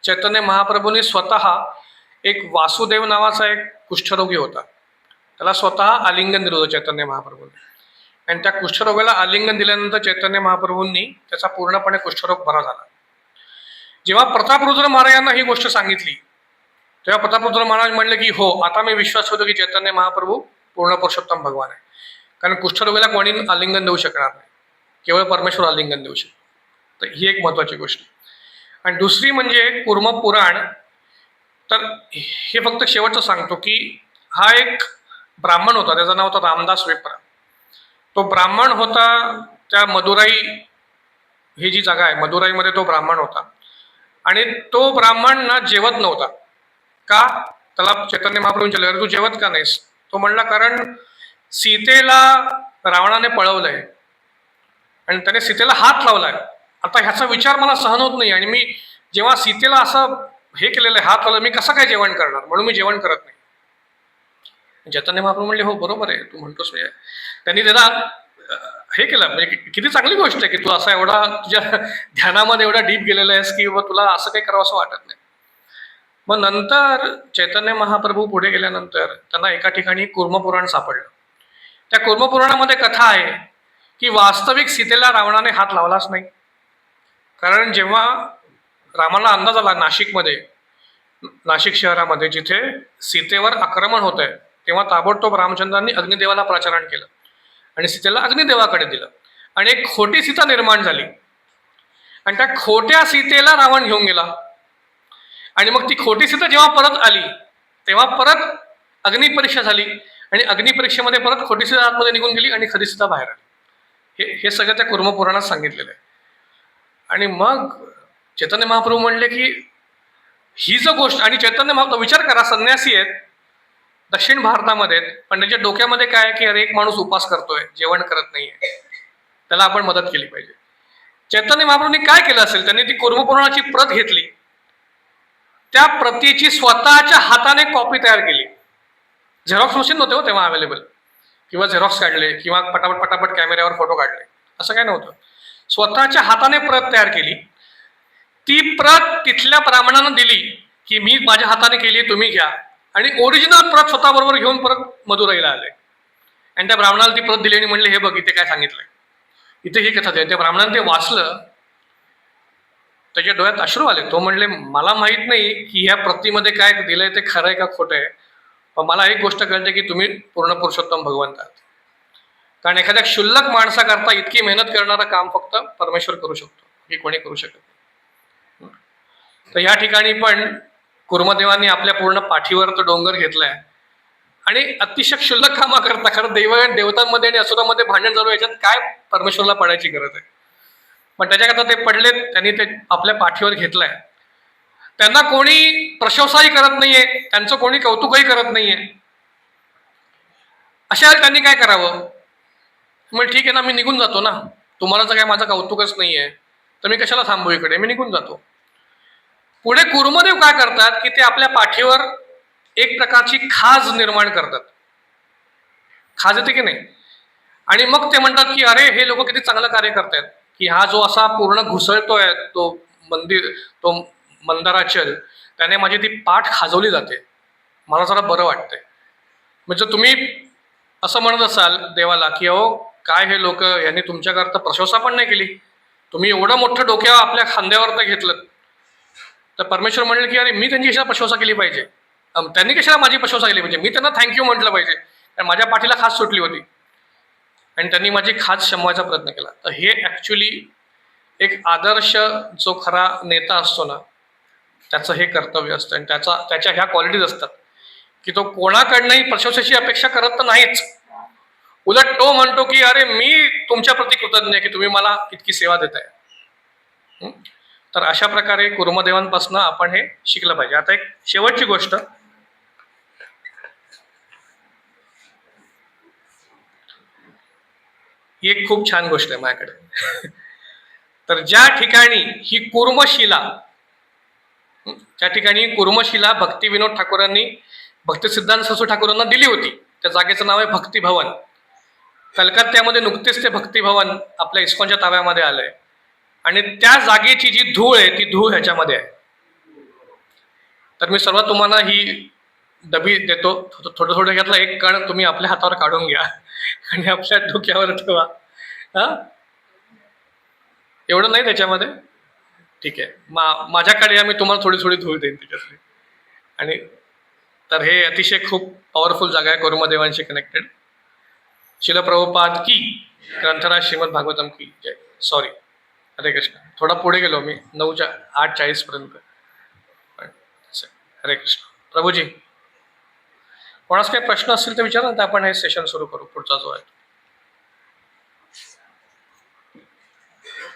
चैतन्य महाप्रभूंनी स्वतः, एक वासुदेव नावाचा एक कुष्ठरोगी होता, त्याला स्वतः आलिंगन दिलं होतं चैतन्य महाप्रभूंनी. आणि त्या कुष्ठरोगाला आलिंगन दिल्यानंतर चैतन्य महाप्रभूंनी त्याचा पूर्णपणे कुष्ठरोग बरा झाला. जेव्हा प्रतापरुद्र महाराजांना ही गोष्ट सांगितली, तेव्हा प्रतापरुद्र महाराज म्हणले की हो, आता मी विश्वास ठेवतो की चैतन्य महाप्रभू पूर्ण पुरुषोत्तम भगवान आहे. कारण कुष्ठरोगाला कोणी आलिंगन देऊ शकणार नाही, केवळ परमेश्वर आलिंगन देऊ शकतो. तर ही एक महत्वाची गोष्ट. आणि दुसरी म्हणजे कुर्म पुराण. तर हे फक्त शेवटचं सांगतो की हा एक ब्राह्मण होता, त्याचं नाव होतं रामदास विप्र. तो ब्राह्मण होता. त्या मदुराई ही जी जागा आहे, मदुराईमध्ये तो ब्राह्मण होता. आणि तो ब्राह्मण ना जेवत नव्हता. का? त्याला चैतन्य महाप्रभू विचारले, तू जेवत का नाहीस? तो म्हणला, कारण सीतेला रावणाने पळवलंय आणि त्याने सीतेला हात लावलाय. आता ह्याचा विचार मला सहन होत नाही, आणि मी जेव्हा सीतेला असं हे केलेलं आहे, हात लावला, मी कसं काय जेवण करणार? म्हणून मी जेवण करत नाही. चैतन्य महाप्रभू म्हणले, हो बरोबर आहे, तू म्हणतोस. त्यांनी त्याला हे केलं. म्हणजे किती चांगली गोष्ट आहे की तू असा एवढा तुझ्या ध्यानामध्ये एवढा डीप गेलेला आहेस की तुला असं काही करावं असं वाटत नाही. मग नंतर चैतन्य महाप्रभू पुढे गेल्यानंतर त्यांना एका ठिकाणी कुर्मपुराण सापडलं. त्या कुर्मपुराणामध्ये कथा आहे की वास्तविक सीतेला रावणाने हात लावलाच नाही. कारण जेव्हा रामाला अंदाज आला नाशिक शहरामध्ये जिथे सीतेवर आक्रमण होत आहे, तेव्हा ताबडतोब रामचंद्रांनी अग्निदेवाला प्राचारण केलं आणि सीतेला अग्निदेवाकडे दिलं. आणि एक खोटी सीता निर्माण झाली. आणि त्या खोट्या सीतेला रावण घेऊन गेला. आणि मग ती खोटी सीता जेव्हा परत आली, तेव्हा परत अग्निपरीक्षा झाली. आणि अग्निपरीक्षेमध्ये परत खोटी सीता आतमध्ये निघून गेली आणि खरी सीता बाहेर आली. हे सगळं त्या कुर्मपुराणात सांगितलेलं आहे. आणि मग चैतन्य महाप्रभू म्हणले की ही जो गोष्ट, आणि चैतन्य महाप्रभू, विचार करा, संन्यासी आहेत, दक्षिण भारतामध्ये, पण त्याच्या डोक्यामध्ये काय आहे की अरे एक माणूस उपास करतोय, जेवण करत नाहीये, त्याला आपण मदत केली पाहिजे. चैतन्य महाप्रभूंनी काय केलं असेल, त्यांनी ती कुर्मपुराणाची प्रत घेतली, त्या प्रतीची स्वतःच्या हाताने कॉपी तयार केली. झेरॉक्स मशीन नव्हते हो तेव्हा अवेलेबल, किंवा झेरॉक्स काढले किंवा पटापट कॅमेऱ्यावर फोटो काढले, असं काय नव्हतं. स्वतःच्या हाताने प्रत तयार केली. ती प्रत तिथल्या ब्राह्मणानं दिली की मी माझ्या हाताने केली, तुम्ही घ्या. आणि ओरिजिनल प्रत स्वतःबरोबर घेऊन परत मदुराईला आले. आणि त्या ब्राह्मणाला ती प्रत दिली आणि म्हणले, हे बघ इथे काय सांगितलंय, इथे ही कथा. त्या ब्राह्मणाने ते वाचलं, त्याच्या डोळ्यात अश्रू आले. तो म्हणले, मला माहित नाही की ह्या प्रतीमध्ये काय दिलंय ते खरं आहे का खोटं आहे, पण मला एक गोष्ट कळते की तुम्ही पूर्ण पुरुषोत्तम भगवंत आहात. कारण एखाद्या क्षुल्लक माणसाकरता इतकी मेहनत करणारं काम फक्त परमेश्वर करू शकतो, हे कोणी करू शकत नाही. तर या ठिकाणी पण कुर्मदेवांनी आपल्या पूर्ण पाठीवर तो डोंगर घेतलाय आणि अतिशय क्षुल्लक कामा करता, खरं देवतांमध्ये आणि असुरांमध्ये भांडण चालू, याच्यात काय परमेश्वरला पडायची गरज आहे. पण त्याच्याकरता ते पडलेत, त्यांनी ते आपल्या पाठीवर घेतलंय. त्यांना कोणी प्रशंसाही करत नाहीये, त्यांचं कोणी कौतुकही करत नाहीये. अशा वेळेला त्यांनी काय करावं? मग ठीक आहे ना, मी निघून जातो ना. तुम्हाला जर काय माझं कौतुकच नाहीये तर मी कशाला थांबू इकडे, मी निघून जातो. पुढे कुर्मदेव काय करतात की ते आपल्या पाठीवर एक प्रकारची खाज निर्माण करतात. खाज येते की नाही? आणि मग ते म्हणतात की अरे हे लोक किती चांगलं कार्य करतायत, की हा जो असा पूर्ण घुसळतोय तो मंदिर, तो मंदाराचल, त्याने माझी ती पाठ खाजवली जाते, मला जरा बरं वाटतंय. म्हणजे तुम्ही असं म्हणत असाल देवाला की अहो काय हे लोक, यांनी तुमच्याकरता प्रशंसा पण नाही केली, तुम्ही एवढं मोठं डोक्यावर आपल्या खांद्यावर तर घेतलं. तर परमेश्वर म्हणले की अरे मी त्यांची कशाला प्रशंसा केली पाहिजे, त्यांनी कशाला माझी प्रशंसा केली पाहिजे, मी त्यांना थँक्यू म्हटलं पाहिजे, कारण माझ्या पाठीला खास सुटली होती आणि त्यांनी माझी खाज शमवायचा प्रयत्न केला. तर हे ॲक्च्युली एक आदर्श जो खरा नेता असतो ना, त्याचं हे कर्तव्य असतं आणि त्याच्या ह्या क्वालिटीज असतात की तो कोणाकडनंही प्रशंसेची अपेक्षा करत तर नाहीच. उलट तो म्हणतो की अरे मी तुमच्या प्रती कृतज्ञ आहे की तुम्ही मला इतकी सेवा देताय. तर अशा प्रकारे कुर्मदेवांपासून आपण हे शिकलं पाहिजे. आता एक शेवटची गोष्ट, ही एक खूप छान गोष्ट आहे माझ्याकडे. तर ज्या ठिकाणी ही कुर्मशिला, त्या ठिकाणी कुर्मशिला भक्तिविनोद ठाकूरांनी भक्तिसिद्धांत सरस्वती ठाकूरांना दिली होती, त्या जागेचं नाव आहे भक्तिभवन. कलकत्त्यामध्ये नुकतेच ते भक्तिभवन आपल्या इस्कॉनच्या ताब्यामध्ये आलंय आणि त्या जागेची जी धूळ आहे ती धूळ ह्याच्यामध्ये आहे. तर मी सर्व तुम्हाला ही डबी देतो, थोडं थोडं घेतलं, एक कण तुम्ही आपल्या हातावर काढून घ्या आणि आपल्या डोक्यावर ठेवा. हा, एवढं नाही त्याच्यामध्ये, ठीक आहे. माझ्याकडे या, मी तुम्हाला थोडी थोडी धूळ देईन त्याच्यातली. आणि तर हे अतिशय खूप पॉवरफुल जागा आहे कुर्मदेवांशी कनेक्टेड. शिल प्रभुपाद की, ग्रंथराज श्रीमद भागवतम की जय. सॉरी, हरे कृष्ण. थोडा पुढे गेलो मी, 8:40 पर्यंत. हरे कृष्ण. प्रभूजी, कोणास काही प्रश्न असतील तर विचारा, तर आपण हे सेशन सुरू करू पुढचा जो आहे.